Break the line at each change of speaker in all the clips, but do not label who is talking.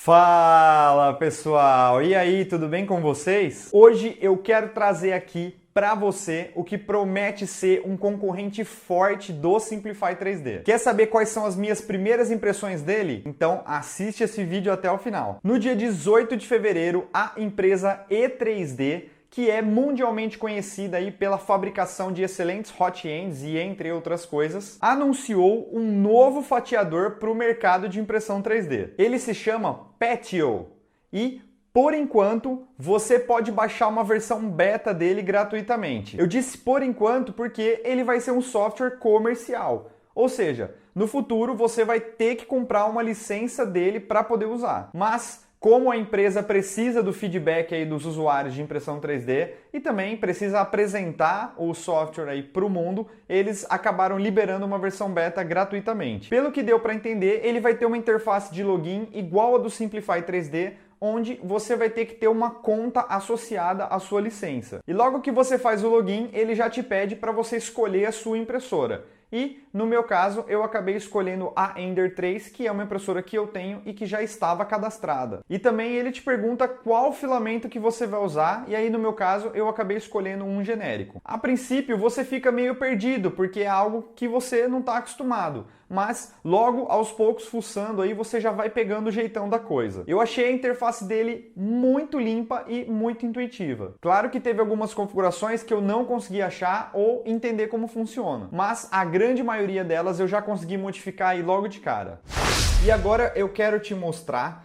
Fala pessoal, e aí, tudo bem com vocês? Hoje eu quero trazer aqui para você o que promete ser um concorrente forte do Simplify 3D. Quer saber quais são as minhas primeiras impressões dele? Então assiste esse vídeo até o final. No dia 18 de fevereiro, a empresa E3D, que é mundialmente conhecida aí pela fabricação de excelentes hot ends e entre outras coisas, anunciou um novo fatiador para o mercado de impressão 3D. Ele se chama Patio e, por enquanto, você pode baixar uma versão beta dele gratuitamente. Eu disse por enquanto porque ele vai ser um software comercial, ou seja, no futuro você vai ter que comprar uma licença dele para poder usar. Mas como a empresa precisa do feedback aí dos usuários de impressão 3D e também precisa apresentar o software aí para o mundo, eles acabaram liberando uma versão beta gratuitamente. Pelo que deu para entender, ele vai ter uma interface de login igual a do Simplify 3D, onde você vai ter que ter uma conta associada à sua licença. E logo que você faz o login, ele já te pede para você escolher a sua impressora. E, no meu caso, eu acabei escolhendo a Ender 3, que é uma impressora que eu tenho e que já estava cadastrada. E também ele te pergunta qual filamento que você vai usar, e aí no meu caso eu acabei escolhendo um genérico. A princípio você fica meio perdido, porque é algo que você não está acostumado, mas logo aos poucos fuçando aí você já vai pegando o jeitão da coisa. Eu achei a interface dele muito limpa e muito intuitiva. Claro que teve algumas configurações que eu não consegui achar ou entender como funciona, mas a grande maioria delas eu já consegui modificar aí logo de cara. E agora eu quero te mostrar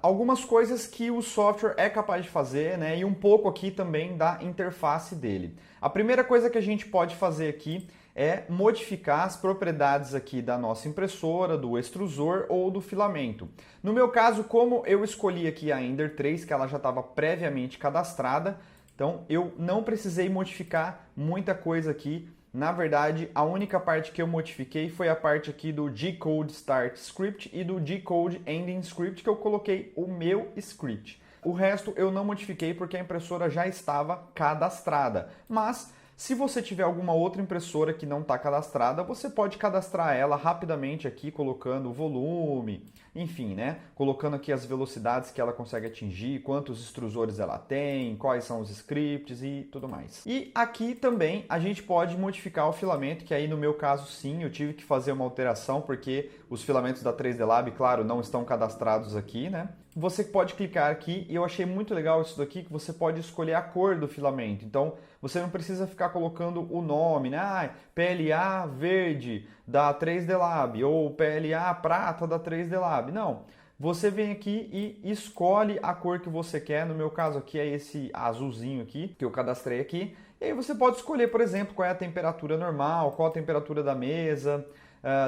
algumas coisas que o software é capaz de fazer, né? E um pouco aqui também da interface dele. A primeira coisa que a gente pode fazer aqui é modificar as propriedades aqui da nossa impressora, do extrusor ou do filamento. No meu caso, como eu escolhi aqui a Ender 3, que ela já estava previamente cadastrada, então eu não precisei modificar muita coisa aqui. Na verdade, a única parte que eu modifiquei foi a parte aqui do G-Code Start Script e do G-Code Ending Script, que eu coloquei o meu script. O resto eu não modifiquei porque a impressora já estava cadastrada. Mas se você tiver alguma outra impressora que não está cadastrada, você pode cadastrar ela rapidamente aqui, colocando o volume, enfim, né? Colocando aqui as velocidades que ela consegue atingir, quantos extrusores ela tem, quais são os scripts e tudo mais. E aqui também a gente pode modificar o filamento, que aí no meu caso sim, eu tive que fazer uma alteração, porque os filamentos da 3D Lab, claro, não estão cadastrados aqui, né? Você pode clicar aqui e eu achei muito legal isso daqui, que você pode escolher a cor do filamento. Então, você não precisa ficar colocando o nome, né? PLA verde da 3D Lab ou PLA prata da 3D Lab. Não. Você vem aqui e escolhe a cor que você quer. No meu caso aqui é esse azulzinho aqui, que eu cadastrei aqui. E aí você pode escolher, por exemplo, qual é a temperatura normal, qual a temperatura da mesa,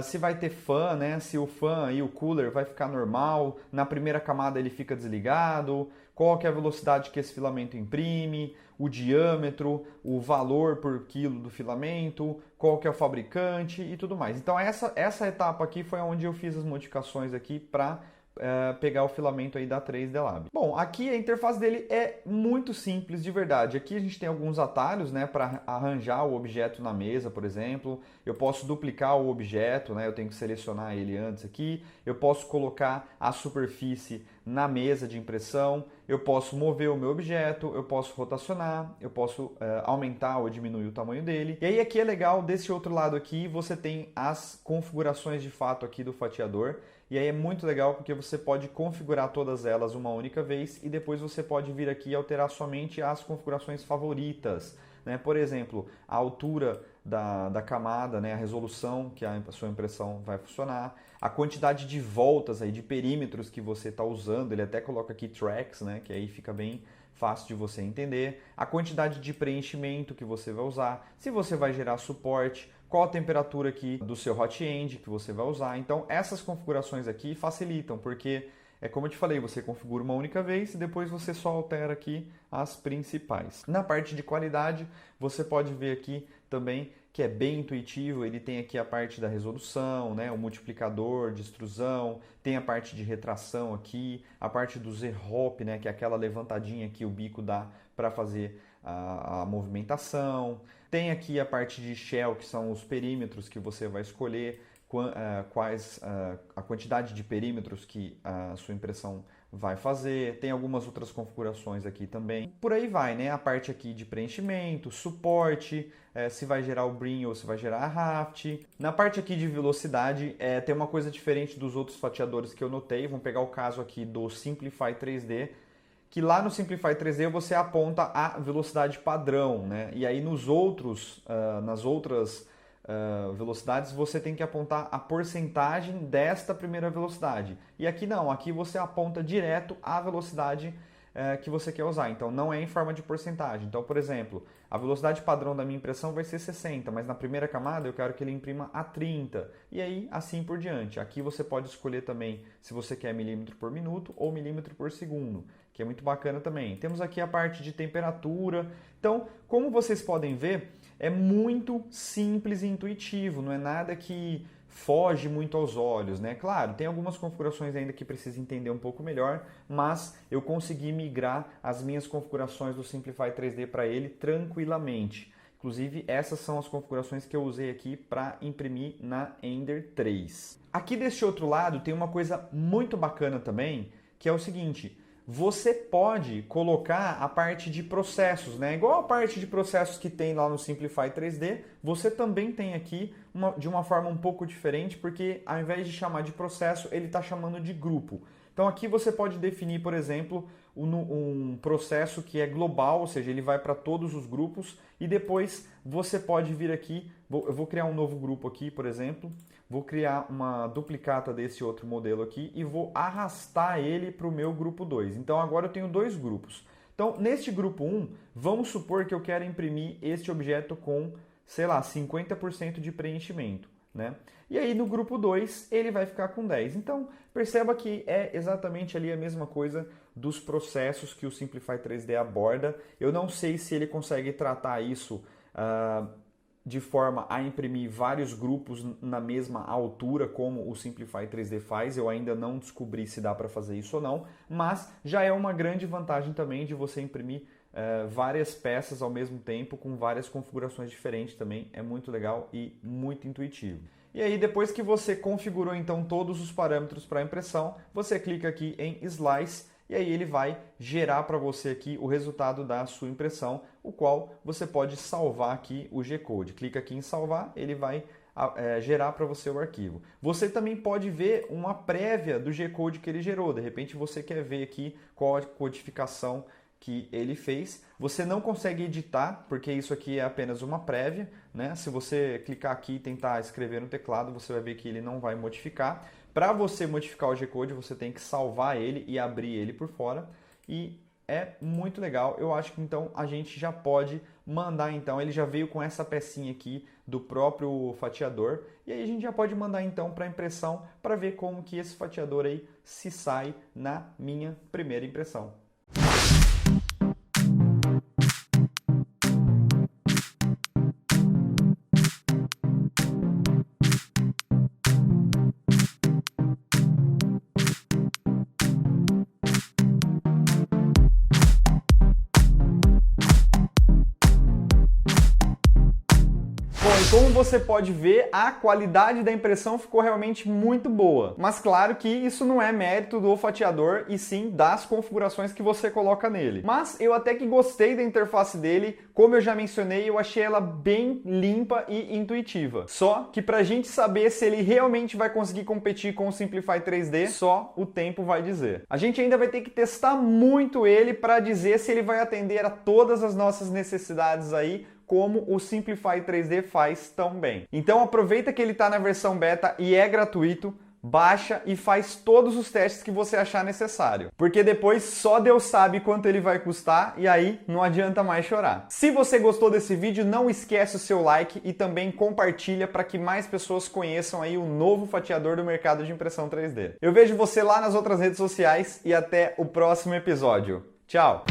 se vai ter fan, né? Se o fan e o cooler vai ficar normal, na primeira camada ele fica desligado, qual que é a velocidade que esse filamento imprime, o diâmetro, o valor por quilo do filamento, qual que é o fabricante e tudo mais. Então essa etapa aqui foi onde eu fiz as modificações aqui para pegar o filamento aí da 3D Lab. Bom, aqui a interface dele é muito simples de verdade. Aqui a gente tem alguns atalhos, né, para arranjar o objeto na mesa, por exemplo. Eu posso duplicar o objeto, né, eu tenho que selecionar ele antes aqui. Eu posso colocar a superfície na mesa de impressão. Eu posso mover o meu objeto, eu posso rotacionar, eu posso aumentar ou diminuir o tamanho dele. E aí aqui é legal, desse outro lado aqui, você tem as configurações de fato aqui do fatiador. E aí é muito legal porque você pode configurar todas elas uma única vez e depois você pode vir aqui e alterar somente as configurações favoritas, né? Por exemplo, a altura da camada, né? A resolução que a sua impressão vai funcionar, a quantidade de voltas, aí, de perímetros que você está usando, ele até coloca aqui tracks, né? Que aí fica bem fácil de você entender, a quantidade de preenchimento que você vai usar, se você vai gerar suporte, qual a temperatura aqui do seu hot end que você vai usar. Então essas configurações aqui facilitam, porque é como eu te falei, você configura uma única vez e depois você só altera aqui as principais. Na parte de qualidade, você pode ver aqui também que é bem intuitivo, ele tem aqui a parte da resolução, né, o multiplicador de extrusão, tem a parte de retração aqui, a parte do Z-Hop, né, que é aquela levantadinha que o bico dá para fazer a movimentação. Tem aqui a parte de shell, que são os perímetros que você vai escolher. a quantidade de perímetros que a sua impressão vai fazer, tem algumas outras configurações aqui também. Por aí vai, né? A parte aqui de preenchimento, suporte, se vai gerar o Brin ou se vai gerar a Raft. Na parte aqui de velocidade, tem uma coisa diferente dos outros fatiadores que eu notei. Vamos pegar o caso aqui do Simplify 3D, que lá no Simplify 3D você aponta a velocidade padrão, né? E aí nas outras velocidades você tem que apontar a porcentagem desta primeira velocidade. E aqui não, aqui você aponta direto a velocidade que você quer usar. Então não é em forma de porcentagem. Então, por exemplo, a velocidade padrão da minha impressão vai ser 60, mas na primeira camada eu quero que ele imprima a 30. E aí assim por diante. Aqui você pode escolher também se você quer milímetro por minuto ou milímetro por segundo, que é muito bacana também. Temos aqui a parte de temperatura. Então, como vocês podem ver, é muito simples e intuitivo, não é nada que foge muito aos olhos, né? Claro, tem algumas configurações ainda que precisa entender um pouco melhor, mas eu consegui migrar as minhas configurações do Simplify 3D para ele tranquilamente. Inclusive, essas são as configurações que eu usei aqui para imprimir na Ender 3. Aqui deste outro lado tem uma coisa muito bacana também, que é o seguinte: você pode colocar a parte de processos, né? Igual a parte de processos que tem lá no Simplify 3D, você também tem aqui de uma forma um pouco diferente, porque ao invés de chamar de processo, ele está chamando de grupo. Então aqui você pode definir, por exemplo, um processo que é global, ou seja, ele vai para todos os grupos, e depois você pode vir aqui, eu vou criar um novo grupo aqui, por exemplo, vou criar uma duplicata desse outro modelo aqui e vou arrastar ele para o meu grupo 2. Então agora eu tenho dois grupos. Então neste grupo 1, vamos supor que eu quero imprimir este objeto com, sei lá, 50% de preenchimento, né? E aí no grupo 2 ele vai ficar com 10. Então perceba que é exatamente ali a mesma coisa dos processos que o Simplify 3D aborda. Eu não sei se ele consegue tratar isso de forma a imprimir vários grupos na mesma altura como o Simplify 3D faz. Eu ainda não descobri se dá para fazer isso ou não, mas já é uma grande vantagem também de você imprimir várias peças ao mesmo tempo com várias configurações diferentes também. É muito legal e muito intuitivo. E aí, depois que você configurou então todos os parâmetros para a impressão, você clica aqui em Slice e aí ele vai gerar para você aqui o resultado da sua impressão, o qual você pode salvar aqui o G-Code. Clica aqui em salvar, ele vai gerar para você o arquivo. Você também pode ver uma prévia do G-Code que ele gerou. De repente você quer ver aqui qual a codificação que ele fez. Você não consegue editar, porque isso aqui é apenas uma prévia, né? Se você clicar aqui e tentar escrever no teclado, você vai ver que ele não vai modificar. Para você modificar o G-Code, você tem que salvar ele e abrir ele por fora. E é muito legal. Eu acho que então a gente já pode mandar então. Ele já veio com essa pecinha aqui do próprio fatiador. E aí a gente já pode mandar então para impressão para ver como que esse fatiador aí se sai na minha primeira impressão. Como você pode ver, a qualidade da impressão ficou realmente muito boa. Mas claro que isso não é mérito do fatiador, e sim das configurações que você coloca nele. Mas eu até que gostei da interface dele, como eu já mencionei, eu achei ela bem limpa e intuitiva. Só que pra gente saber se ele realmente vai conseguir competir com o Simplify 3D, só o tempo vai dizer. A gente ainda vai ter que testar muito ele para dizer se ele vai atender a todas as nossas necessidades aí, como o Simplify 3D faz tão bem. Então aproveita que ele está na versão beta e é gratuito, baixa e faz todos os testes que você achar necessário. Porque depois só Deus sabe quanto ele vai custar e aí não adianta mais chorar. Se você gostou desse vídeo, não esquece o seu like e também compartilha para que mais pessoas conheçam aí o novo fatiador do mercado de impressão 3D. Eu vejo você lá nas outras redes sociais e até o próximo episódio. Tchau!